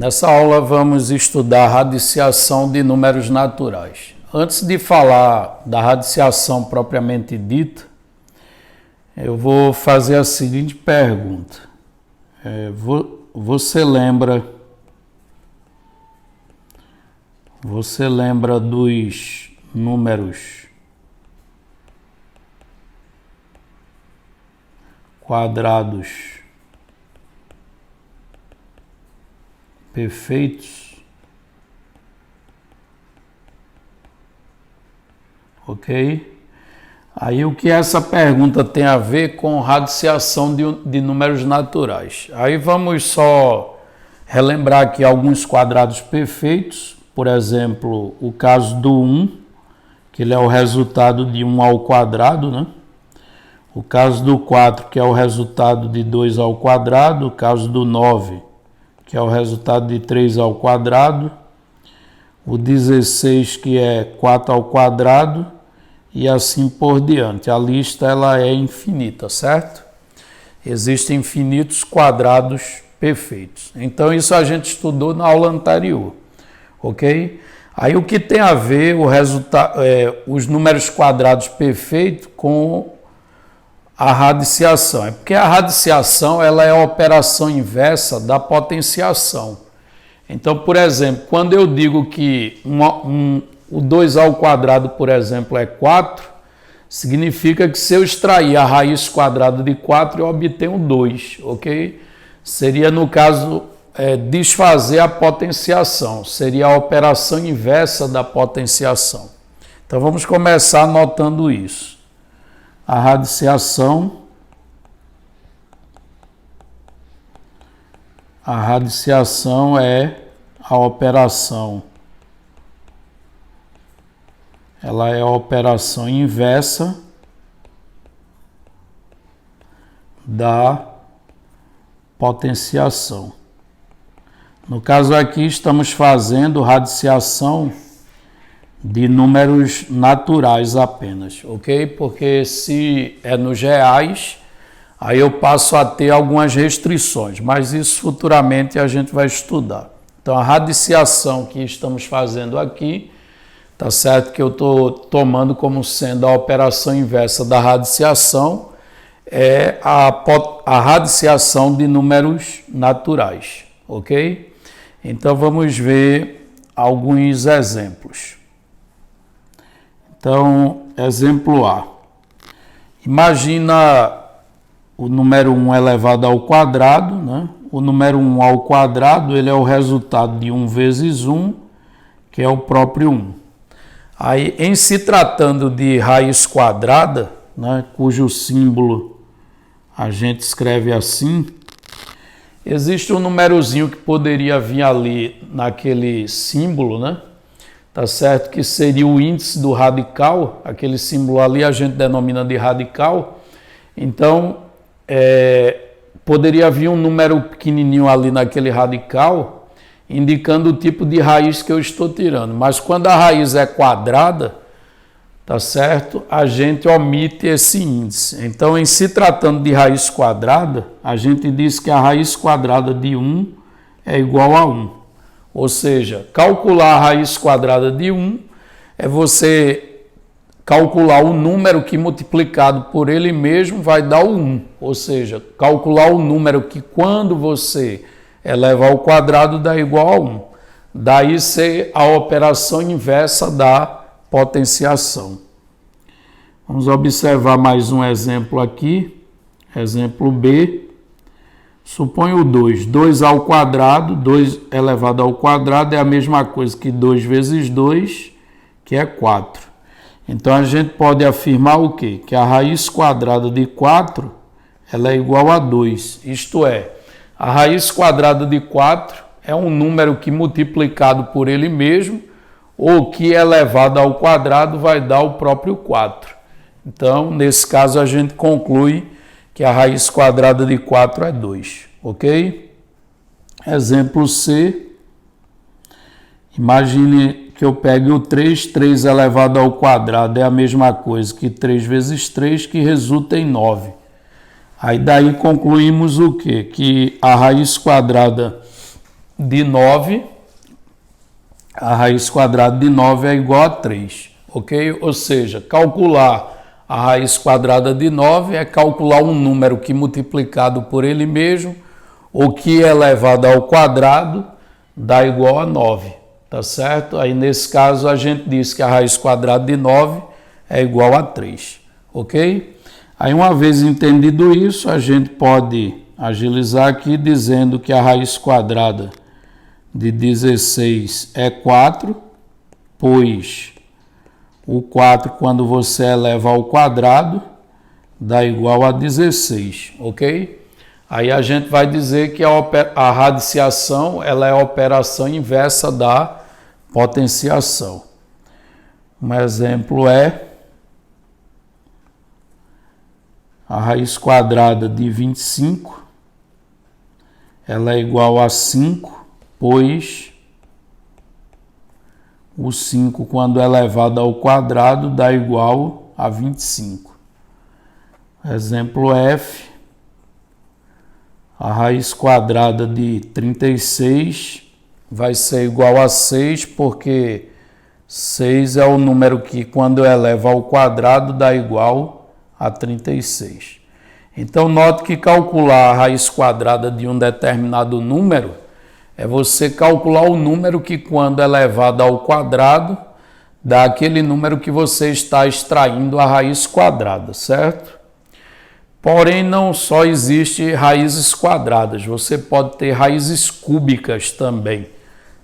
Nessa aula vamos estudar a radiciação de números naturais. Antes de falar da radiciação propriamente dita, eu vou fazer a seguinte pergunta. Você lembra dos números quadrados perfeitos? Ok? Aí o que essa pergunta tem a ver com radiciação de números naturais? Aí vamos só relembrar aqui alguns quadrados perfeitos. Por exemplo, o caso do 1, que ele é o resultado de 1 ao quadrado, né? O caso do 4, que é o resultado de 2 ao quadrado. O caso do 9, que é o resultado de 3 ao quadrado. O 16, que é 4 ao quadrado. E assim por diante. A lista ela é infinita, certo? Existem infinitos quadrados perfeitos. Então isso a gente estudou na aula anterior, ok? Aí o que tem a ver os números quadrados perfeitos com a radiciação? É porque a radiciação ela é a operação inversa da potenciação. Então, por exemplo, quando eu digo que o 2 ao quadrado, por exemplo, é 4, significa que se eu extrair a raiz quadrada de 4, eu obtenho 2, ok? Seria, no caso, desfazer a potenciação, seria a operação inversa da potenciação. Então, vamos começar anotando isso. A radiciação é a operação. Ela é a operação inversa da potenciação. No caso aqui, estamos fazendo radiciação de números naturais apenas, ok? Porque se é nos reais, aí eu passo a ter algumas restrições, mas isso futuramente a gente vai estudar. Então, a radiciação que estamos fazendo aqui, tá certo que eu estou tomando como sendo a operação inversa da radiciação, é a radiciação de números naturais, ok? Então vamos ver alguns exemplos. Então, exemplo A. Imagina o número 1 elevado ao quadrado, né? O número 1 ao quadrado, ele é o resultado de 1 vezes 1, que é o próprio 1. Aí, em se tratando de raiz quadrada, né, cujo símbolo a gente escreve assim, existe um númerozinho que poderia vir ali naquele símbolo, né? Tá certo? Que seria o índice do radical, aquele símbolo ali a gente denomina de radical. Então, poderia vir um número pequenininho ali naquele radical, indicando o tipo de raiz que eu estou tirando. Mas quando a raiz é quadrada, tá certo? A gente omite esse índice. Então, em se tratando de raiz quadrada, a gente diz que a raiz quadrada de 1 é igual a 1. Ou seja, calcular a raiz quadrada de 1 é você calcular o número que multiplicado por ele mesmo vai dar o 1. Ou seja, calcular o número que quando você eleva ao quadrado dá igual a 1. Daí ser a operação inversa da potenciação. Vamos observar mais um exemplo aqui. Exemplo B. Suponha o 2. 2 ao quadrado, 2 elevado ao quadrado é a mesma coisa que 2 vezes 2, que é 4. Então, a gente pode afirmar o quê? Que a raiz quadrada de 4 ela é igual a 2. Isto é, a raiz quadrada de 4 é um número que multiplicado por ele mesmo ou que elevado ao quadrado vai dar o próprio 4. Então, nesse caso, a gente conclui que a raiz quadrada de 4 é 2, ok? Exemplo C. Imagine que eu pegue o 3, 3 elevado ao quadrado é a mesma coisa que 3 vezes 3, que resulta em 9. Aí daí concluímos o quê? Que a raiz quadrada de 9, a raiz quadrada de 9 é igual a 3, ok? Ou seja, calcular a raiz quadrada de 9 é calcular um número que multiplicado por ele mesmo, ou que elevado ao quadrado, dá igual a 9, tá certo? Aí nesse caso a gente diz que a raiz quadrada de 9 é igual a 3, ok? Aí uma vez entendido isso, a gente pode agilizar aqui dizendo que a raiz quadrada de 16 é 4, pois o 4, quando você eleva ao quadrado, dá igual a 16, ok? Aí a gente vai dizer que a radiciação ela é a operação inversa da potenciação. Um exemplo é a raiz quadrada de 25, ela é igual a 5, pois o 5, quando elevado ao quadrado, dá igual a 25. Exemplo F, a raiz quadrada de 36 vai ser igual a 6, porque 6 é o número que, quando eleva ao quadrado, dá igual a 36. Então, note que calcular a raiz quadrada de um determinado número é você calcular o número que, quando elevado ao quadrado, dá aquele número que você está extraindo a raiz quadrada, certo? Porém, não só existe raízes quadradas, você pode ter raízes cúbicas também,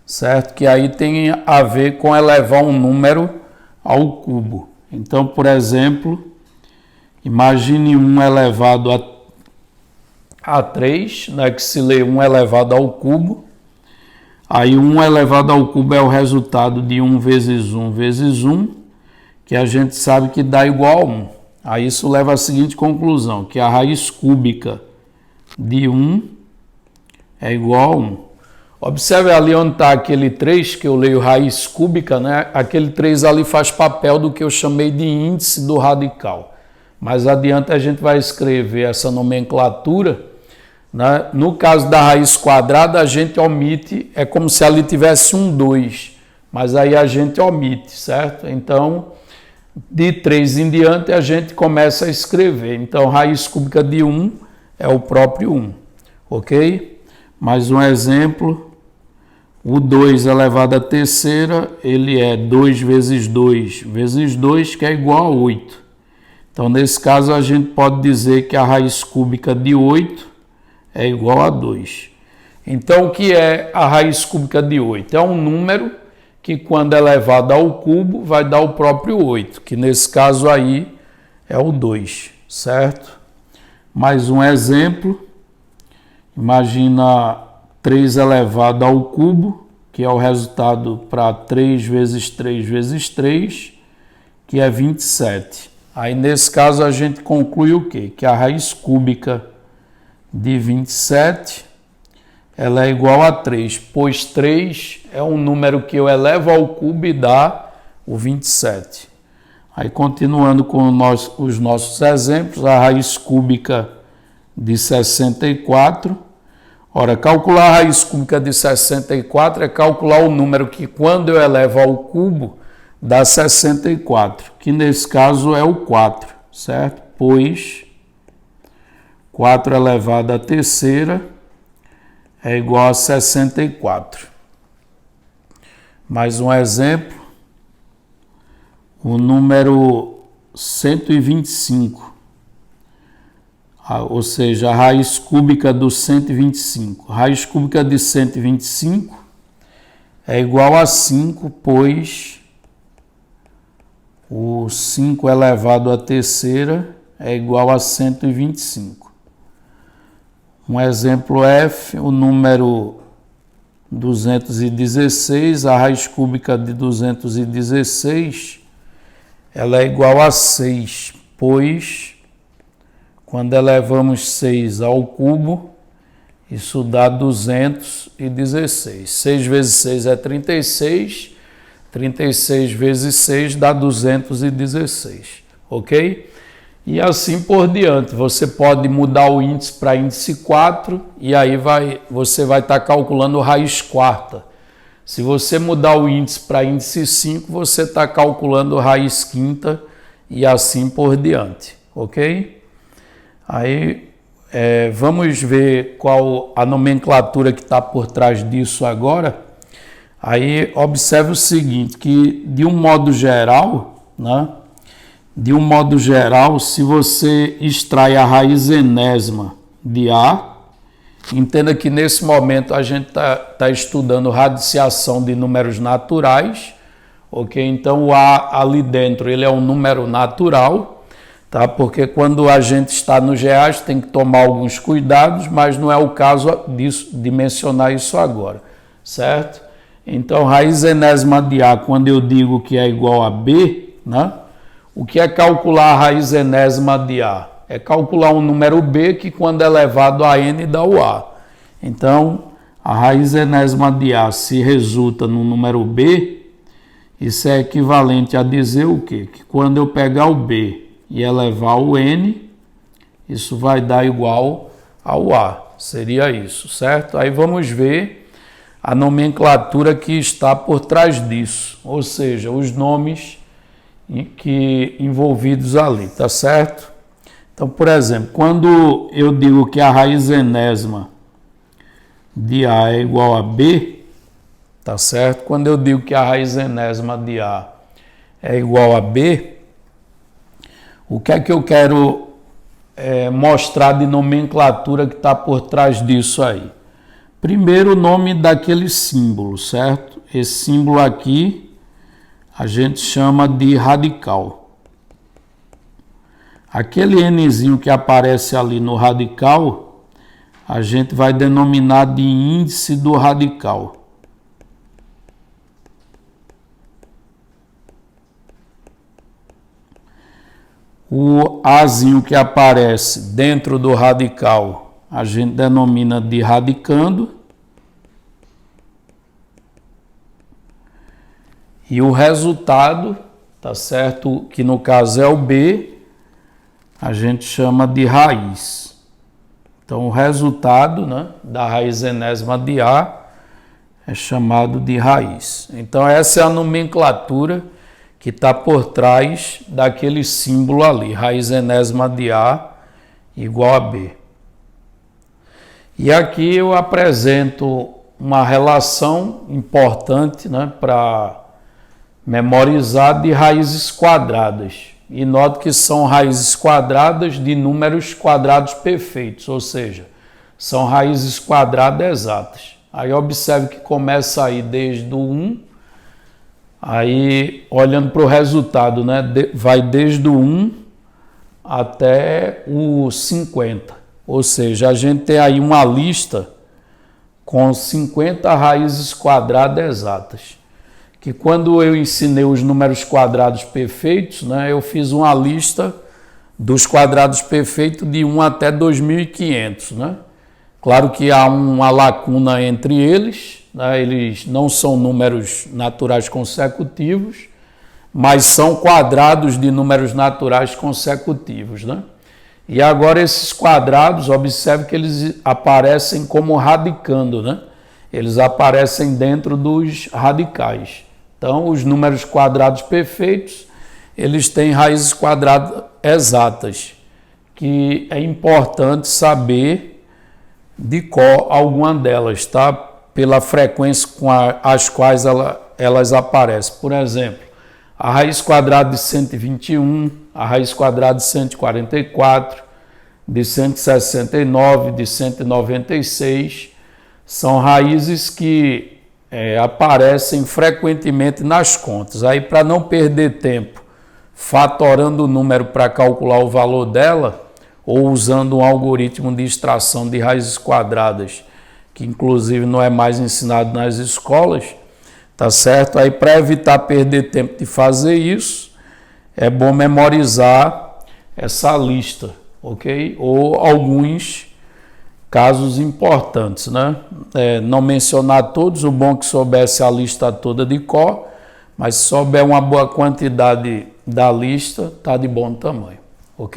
certo? Que aí tem a ver com elevar um número ao cubo. Então, por exemplo, imagine 1 elevado a 3, né, que se lê 1 elevado ao cubo. Aí 1 elevado ao cubo é o resultado de 1 vezes 1 vezes 1, que a gente sabe que dá igual a 1. Aí isso leva à seguinte conclusão, que a raiz cúbica de 1 é igual a 1. Observe ali onde está aquele 3, que eu leio raiz cúbica, né? Aquele 3 ali faz papel do que eu chamei de índice do radical. Mais adiante a gente vai escrever essa nomenclatura. No caso da raiz quadrada, a gente omite, é como se ali tivesse um 2, mas aí a gente omite, certo? Então, de 3 em diante, a gente começa a escrever. Então, raiz cúbica de 1 é o próprio 1, ok? Mais um exemplo, o 2 elevado à terceira, ele é 2 vezes 2 vezes 2, que é igual a 8. Então, nesse caso, a gente pode dizer que a raiz cúbica de 8 é igual a 2. Então, o que é a raiz cúbica de 8? É um número que, quando elevado ao cubo, vai dar o próprio 8, que nesse caso aí é o 2, certo? Mais um exemplo. Imagina 3 elevado ao cubo, que é o resultado para 3 vezes 3 vezes 3, que é 27. Aí, nesse caso, a gente conclui o quê? Que a raiz cúbica de 27, ela é igual a 3, pois 3 é um número que eu elevo ao cubo e dá o 27. Aí, continuando com os nossos exemplos, a raiz cúbica de 64. Ora, calcular a raiz cúbica de 64 é calcular o número que, quando eu elevo ao cubo, dá 64, que nesse caso é o 4, certo? Pois 4 elevado à terceira é igual a 64. Mais um exemplo, o número 125, ou seja, a raiz cúbica do 125. A raiz cúbica de 125 é igual a 5, pois o 5 elevado à terceira é igual a 125. Um exemplo F, o número 216, a raiz cúbica de 216, ela é igual a 6, pois quando elevamos 6 ao cubo, isso dá 216. 6 vezes 6 é 36, 36 vezes 6 dá 216, ok? e assim por diante. Você pode mudar o índice para índice 4 e aí você vai estar calculando raiz quarta. Se você mudar o índice para índice 5, você está calculando raiz quinta e assim por diante, ok? Aí vamos ver qual a nomenclatura que está por trás disso agora. Aí observe o seguinte, que de um modo geral, né? De um modo geral, se você extrai a raiz enésima de A, entenda que nesse momento a gente tá estudando radiciação de números naturais, ok? Então o A ali dentro ele é um número natural, tá? Porque quando a gente está nos reais tem que tomar alguns cuidados, mas não é o caso de mencionar isso agora, certo? Então raiz enésima de A, quando eu digo que é igual a B, né? O que é calcular a raiz enésima de A? É calcular um número B que quando elevado a n dá o A. Então, a raiz enésima de A se resulta no número B, isso é equivalente a dizer o quê? Que quando eu pegar o B e elevar o n, isso vai dar igual ao A. Seria isso, certo? Aí vamos ver a nomenclatura que está por trás disso, ou seja, os nomes envolvidos ali, tá certo? Então, por exemplo, quando eu digo que a raiz enésima de A é igual a B, tá certo? Quando eu digo que a raiz enésima de A é igual a B, o que é que eu quero mostrar de nomenclatura que está por trás disso aí? Primeiro, o nome daquele símbolo, certo? Esse símbolo aqui a gente chama de radical. Aquele nzinho que aparece ali no radical, a gente vai denominar de índice do radical. O Azinho que aparece dentro do radical, a gente denomina de radicando. E o resultado, tá certo? Que no caso é o B, a gente chama de raiz. Então, o resultado, né, da raiz enésima de A é chamado de raiz. Então, essa é a nomenclatura que está por trás daquele símbolo ali, raiz enésima de A igual a B. E aqui eu apresento uma relação importante, né, para memorizar de raízes quadradas. E note que são raízes quadradas de números quadrados perfeitos, ou seja, são raízes quadradas exatas. Aí observe que começa aí desde o 1, aí olhando para o resultado, né, vai desde o 1 até o 50. Ou seja, a gente tem aí uma lista com 50 raízes quadradas exatas. Que quando eu ensinei os números quadrados perfeitos, né, eu fiz uma lista dos quadrados perfeitos de 1 até 2500, né? Claro que há uma lacuna entre eles, né? Eles não são números naturais consecutivos, mas são quadrados de números naturais consecutivos, né? E agora esses quadrados, observe que eles aparecem como radicando, né? Eles aparecem dentro dos radicais. Então, os números quadrados perfeitos, eles têm raízes quadradas exatas, que é importante saber de cor alguma delas, tá? Pela frequência com as quais elas aparecem. Por exemplo, a raiz quadrada de 121, a raiz quadrada de 144, de 169, de 196, são raízes que aparecem frequentemente nas contas. Aí, para não perder tempo fatorando o número para calcular o valor dela, ou usando um algoritmo de extração de raízes quadradas, que inclusive não é mais ensinado nas escolas, tá certo? Aí, para evitar perder tempo de fazer isso, é bom memorizar essa lista, ok? Ou alguns casos importantes, né? Não mencionar todos, o bom é que soubesse a lista toda de cor, mas se souber uma boa quantidade da lista, tá de bom tamanho, ok?